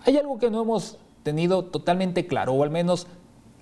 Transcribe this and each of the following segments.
Hay algo que no hemos tenido totalmente claro, o al menos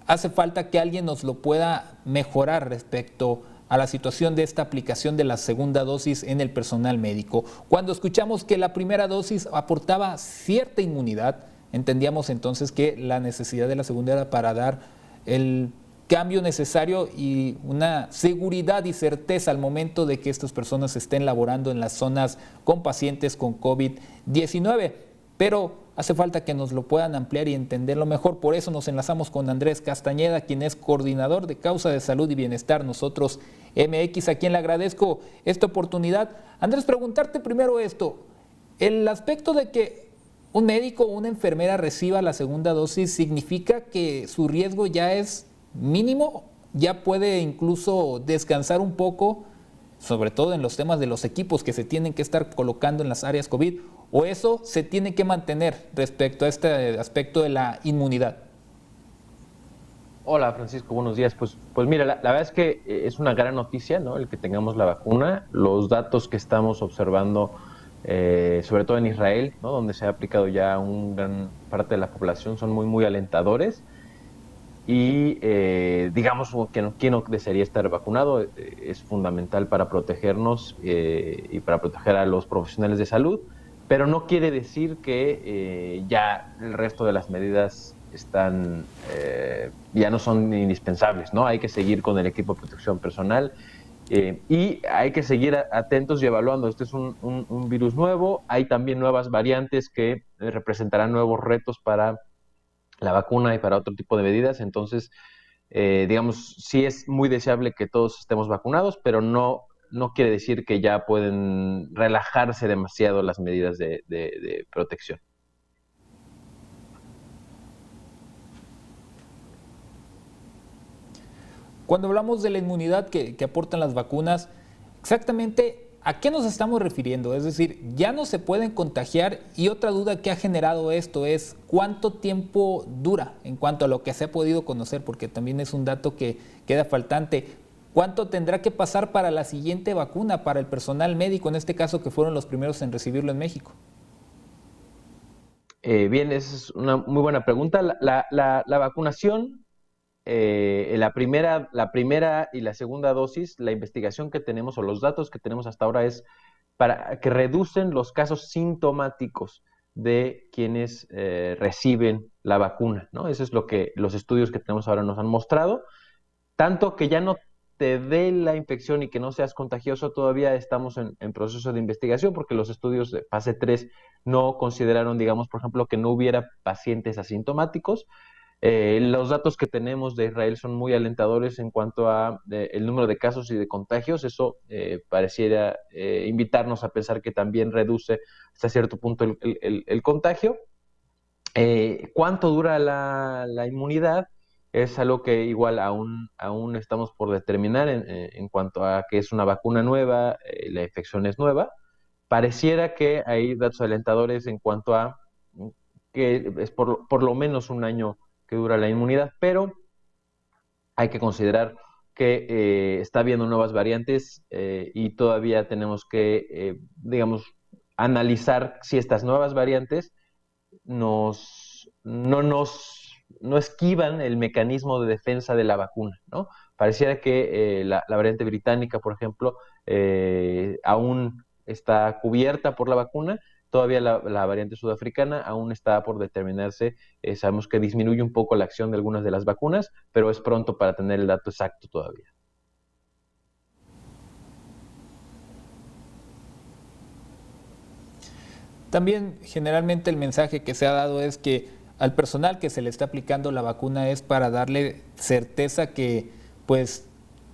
hace falta que alguien nos lo pueda mejorar respecto a la situación de esta aplicación de la segunda dosis en el personal médico. Cuando escuchamos que la primera dosis aportaba cierta inmunidad, entendíamos entonces que la necesidad de la segunda era para dar el cambio necesario y una seguridad y certeza al momento de que estas personas estén laborando en las zonas con pacientes con COVID-19. Pero hace falta que nos lo puedan ampliar y entenderlo mejor. Por eso nos enlazamos con Andrés Castañeda, quien es coordinador de Causa de Salud y Bienestar Nosotros MX, a quien le agradezco esta oportunidad. Andrés, preguntarte primero esto. El aspecto de que un médico o una enfermera reciba la segunda dosis, ¿significa que su riesgo ya es mínimo? ¿Ya puede incluso descansar un poco, sobre todo en los temas de los equipos que se tienen que estar colocando en las áreas COVID? ¿O eso se tiene que mantener respecto a este aspecto de la inmunidad? Hola Francisco, buenos días. Pues mira, la verdad es que es una gran noticia, ¿no? El que tengamos la vacuna. Los datos que estamos observando, sobre todo en Israel, ¿no? Donde se ha aplicado ya una gran parte de la población, son muy alentadores. Y digamos que quién no desearía estar vacunado, es fundamental para protegernos y para proteger a los profesionales de salud, pero no quiere decir que ya el resto de las medidas ya no son indispensables, ¿no? Hay que seguir con el equipo de protección personal y hay que seguir atentos y evaluando. Este es un virus nuevo, hay también nuevas variantes que representarán nuevos retos para la vacuna y para otro tipo de medidas. Entonces, digamos, sí es muy deseable que todos estemos vacunados, pero no quiere decir que ya pueden relajarse demasiado las medidas de protección. Cuando hablamos de la inmunidad que aportan las vacunas, exactamente ¿a qué nos estamos refiriendo? Es decir, ya no se pueden contagiar, y otra duda que ha generado esto es ¿cuánto tiempo dura en cuanto a lo que se ha podido conocer? Porque también es un dato que queda faltante. ¿Cuánto tendrá que pasar para la siguiente vacuna, para el personal médico, en este caso que fueron los primeros en recibirlo en México? Bien, esa es una muy buena pregunta. La vacunación, la primera y la segunda dosis, la investigación que tenemos o los datos que tenemos hasta ahora es para que reducen los casos sintomáticos de quienes reciben la vacuna, ¿no? Eso es lo que los estudios que tenemos ahora nos han mostrado. Tanto que ya no te dé la infección y que no seas contagioso, todavía estamos en proceso de investigación porque los estudios de fase 3 no consideraron, digamos, por ejemplo, que no hubiera pacientes asintomáticos. Los datos que tenemos de Israel son muy alentadores en cuanto a el número de casos y de contagios. Eso pareciera invitarnos a pensar que también reduce hasta cierto punto el contagio. ¿Cuánto dura la inmunidad? Es algo que igual aún estamos por determinar en cuanto a que es una vacuna nueva, la infección es nueva. Pareciera que hay datos alentadores en cuanto a que es por lo menos un año que dura la inmunidad, pero hay que considerar que está habiendo nuevas variantes y todavía tenemos que, digamos, analizar si estas nuevas variantes no esquivan el mecanismo de defensa de la vacuna, ¿no? Pareciera que la variante británica, por ejemplo, aún está cubierta por la vacuna. Todavía la variante sudafricana aún está por determinarse. Sabemos que disminuye un poco la acción de algunas de las vacunas, pero es pronto para tener el dato exacto todavía. También generalmente el mensaje que se ha dado es que al personal que se le está aplicando la vacuna es para darle certeza que pues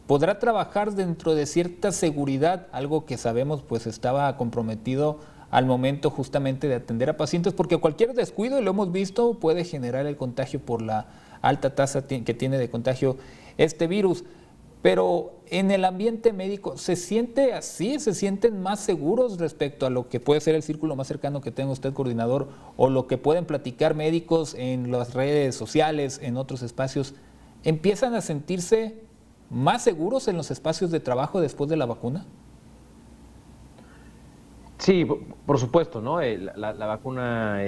podrá trabajar dentro de cierta seguridad, algo que sabemos pues estaba comprometido al momento justamente de atender a pacientes, porque cualquier descuido, y lo hemos visto, puede generar el contagio por la alta tasa que tiene de contagio este virus. Pero en el ambiente médico, ¿se siente así? ¿Se sienten más seguros respecto a lo que puede ser el círculo más cercano que tenga usted, coordinador, o lo que pueden platicar médicos en las redes sociales, en otros espacios? ¿Empiezan a sentirse más seguros en los espacios de trabajo después de la vacuna? Sí, por supuesto, ¿no? La vacuna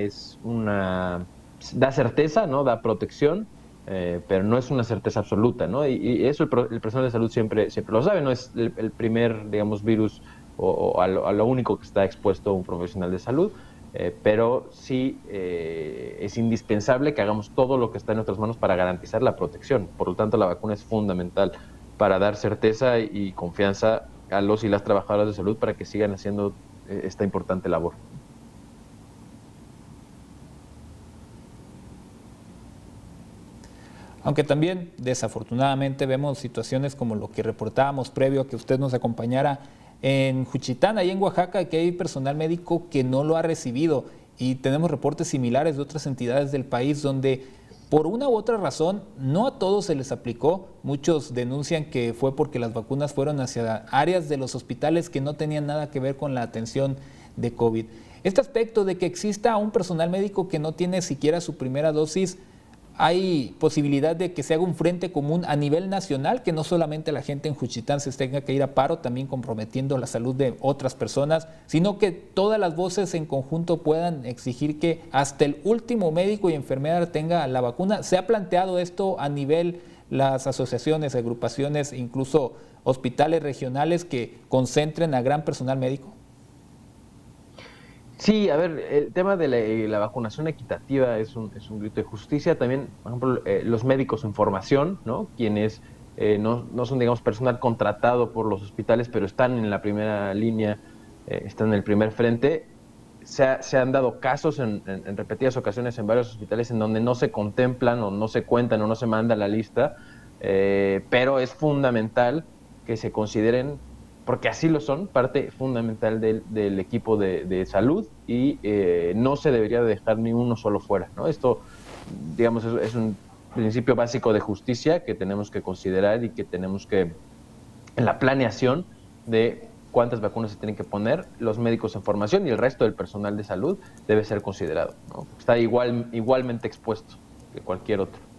da certeza, ¿no? Da protección, pero no es una certeza absoluta, ¿no? Y eso el personal de salud siempre lo sabe, no es el primer, digamos, virus o a lo único que está expuesto un profesional de salud, pero sí es indispensable que hagamos todo lo que está en nuestras manos para garantizar la protección. Por lo tanto, la vacuna es fundamental para dar certeza y confianza a los y las trabajadoras de salud para que sigan haciendo esta importante labor. Aunque también desafortunadamente vemos situaciones como lo que reportábamos previo a que usted nos acompañara en Juchitán, ahí en Oaxaca, que hay personal médico que no lo ha recibido, y tenemos reportes similares de otras entidades del país donde por una u otra razón no a todos se les aplicó. Muchos denuncian que fue porque las vacunas fueron hacia áreas de los hospitales que no tenían nada que ver con la atención de COVID. Este aspecto de que exista un personal médico que no tiene siquiera su primera dosis, ¿hay posibilidad de que se haga un frente común a nivel nacional, que no solamente la gente en Juchitán se tenga que ir a paro, también comprometiendo la salud de otras personas, sino que todas las voces en conjunto puedan exigir que hasta el último médico y enfermera tenga la vacuna? ¿Se ha planteado esto a nivel las asociaciones, agrupaciones, incluso hospitales regionales que concentren a gran personal médico? Sí, a ver, el tema de la vacunación equitativa es un grito de justicia. También, por ejemplo, los médicos en formación, ¿no? Quienes no son, digamos, personal contratado por los hospitales, pero están en la primera línea, están en el primer frente. Se han dado casos en repetidas ocasiones en varios hospitales en donde no se contemplan o no se cuentan o no se manda la lista, pero es fundamental que se consideren, porque así lo son, parte fundamental del equipo de salud, y no se debería dejar ni uno solo fuera, ¿no? Esto, digamos, es un principio básico de justicia que tenemos que considerar y que tenemos que, en la planeación de cuántas vacunas se tienen que poner, los médicos en formación y el resto del personal de salud debe ser considerado, ¿no? Está igualmente expuesto que cualquier otro.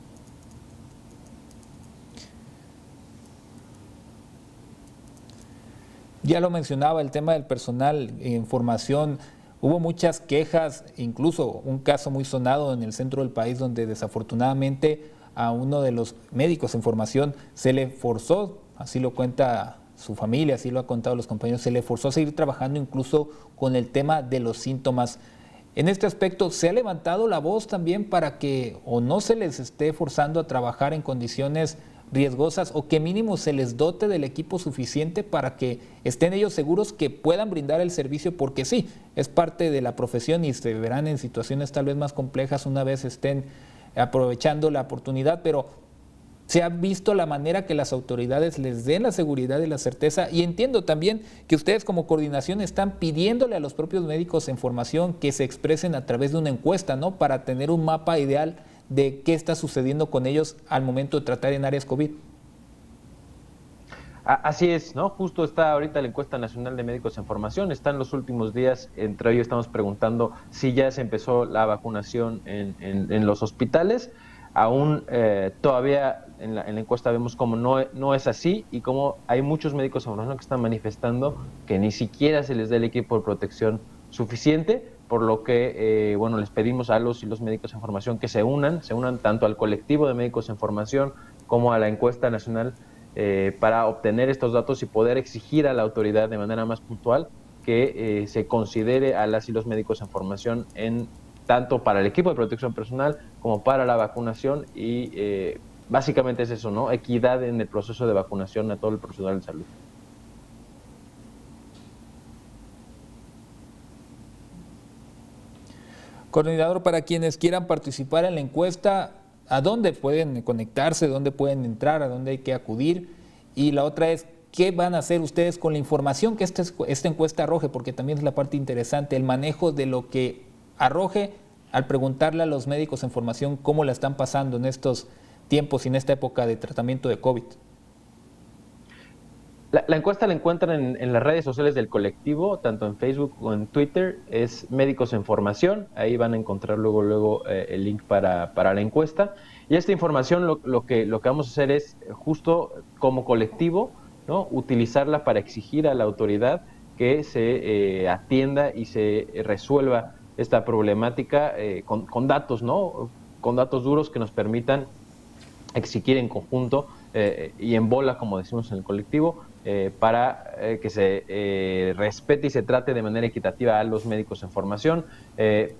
Ya lo mencionaba, el tema del personal en formación. Hubo muchas quejas, incluso un caso muy sonado en el centro del país donde desafortunadamente a uno de los médicos en formación se le forzó, así lo cuenta su familia, así lo ha contado los compañeros, se le forzó a seguir trabajando incluso con el tema de los síntomas. En este aspecto, ¿se ha levantado la voz también para que o no se les esté forzando a trabajar en condiciones riesgosas, o que mínimo se les dote del equipo suficiente para que estén ellos seguros que puedan brindar el servicio? Porque sí, es parte de la profesión y se verán en situaciones tal vez más complejas una vez estén aprovechando la oportunidad, pero se ha visto la manera que las autoridades les den la seguridad y la certeza, y entiendo también que ustedes como coordinación están pidiéndole a los propios médicos en formación que se expresen a través de una encuesta, ¿no? Para tener un mapa ideal de qué está sucediendo con ellos al momento de tratar en áreas COVID. Así es, ¿no? Justo está ahorita la encuesta nacional de médicos en formación, está en los últimos días. Entre ellos estamos preguntando si ya se empezó la vacunación en los hospitales. Aún todavía en la encuesta vemos cómo no es así, y cómo hay muchos médicos en formación que están manifestando que ni siquiera se les da el equipo de protección suficiente, por lo que, bueno, les pedimos a los y los médicos en formación que se unan tanto al colectivo de médicos en formación como a la encuesta nacional, para obtener estos datos y poder exigir a la autoridad de manera más puntual que se considere a las y los médicos en formación tanto para el equipo de protección personal como para la vacunación, y básicamente es eso, ¿no? Equidad en el proceso de vacunación a todo el personal de salud. Coordinador, para quienes quieran participar en la encuesta, ¿a dónde pueden conectarse? ¿Dónde pueden entrar? ¿A dónde hay que acudir? Y la otra es, ¿qué van a hacer ustedes con la información que esta encuesta arroje? Porque también es la parte interesante, el manejo de lo que arroje al preguntarle a los médicos en formación cómo la están pasando en estos tiempos y en esta época de tratamiento de COVID. La encuesta la encuentran en las redes sociales del colectivo, tanto en Facebook como en Twitter, es Médicos en Formación. Ahí van a encontrar luego el link para la encuesta. Y esta información lo que vamos a hacer es, justo como colectivo, ¿no?, utilizarla para exigir a la autoridad que se atienda y se resuelva esta problemática con datos, ¿no? Con datos duros que nos permitan exigir en conjunto y en bola, como decimos en el colectivo, para que se respete y se trate de manera equitativa a los médicos en formación.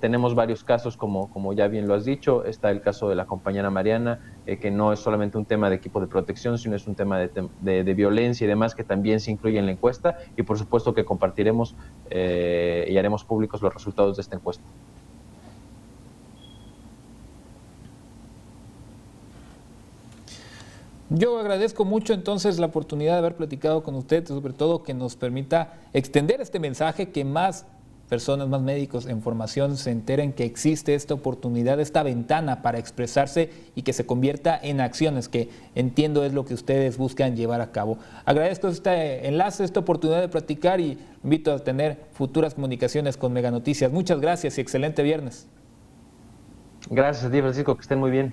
Tenemos varios casos, como ya bien lo has dicho. Está el caso de la compañera Mariana, que no es solamente un tema de equipo de protección, sino es un tema de violencia y demás, que también se incluye en la encuesta, y por supuesto que compartiremos y haremos públicos los resultados de esta encuesta. Yo agradezco mucho entonces la oportunidad de haber platicado con usted, sobre todo que nos permita extender este mensaje, que más personas, más médicos en formación se enteren que existe esta oportunidad, esta ventana para expresarse y que se convierta en acciones, que entiendo es lo que ustedes buscan llevar a cabo. Agradezco este enlace, esta oportunidad de platicar, y invito a tener futuras comunicaciones con Mega Noticias. Muchas gracias y excelente viernes. Gracias a ti, Francisco, que estén muy bien.